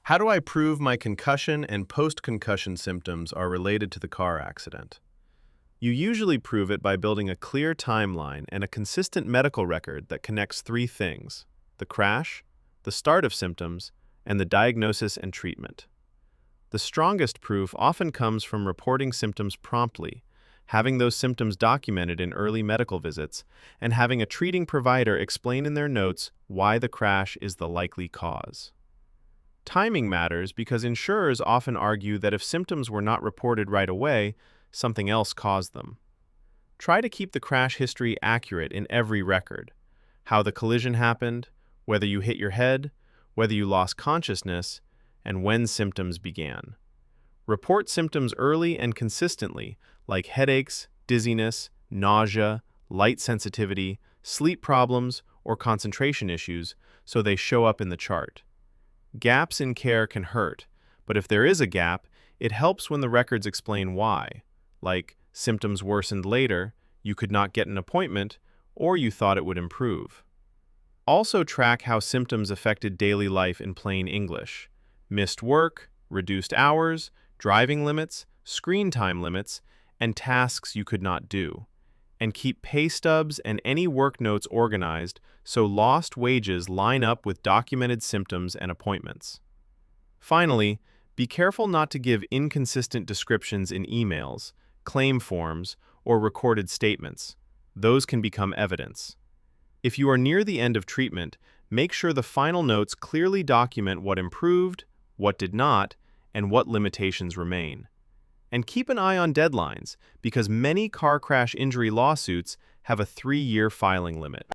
How do I prove my concussion and post-concussion symptoms are related to the car accident? You usually prove it by building a clear timeline and a consistent medical record that connects three things: the crash, the start of symptoms, and the diagnosis and treatment. The strongest proof often comes from reporting symptoms promptly, having those symptoms documented in early medical visits, and having a treating provider explain in their notes why the crash is the likely cause. Timing matters because insurers often argue that if symptoms were not reported right away, something else caused them. Try to keep the crash history accurate in every record: how the collision happened, whether you hit your head, whether you lost consciousness, and when symptoms began. Report symptoms early and consistently, like headaches, dizziness, nausea, light sensitivity, sleep problems, or concentration issues, so they show up in the chart. Gaps in care can hurt, but if there is a gap, it helps when the records explain why, like symptoms worsened later, you could not get an appointment, or you thought it would improve. Also track how symptoms affected daily life in plain English: missed work, reduced hours, driving limits, screen time limits, and tasks you could not do. And keep pay stubs and any work notes organized so lost wages line up with documented symptoms and appointments. Finally, be careful not to give inconsistent descriptions in emails, claim forms, or recorded statements. Those can become evidence. If you are near the end of treatment, make sure the final notes clearly document what improved, what did not, and what limitations remain. And keep an eye on deadlines, because many car crash injury lawsuits have a 3-year filing limit.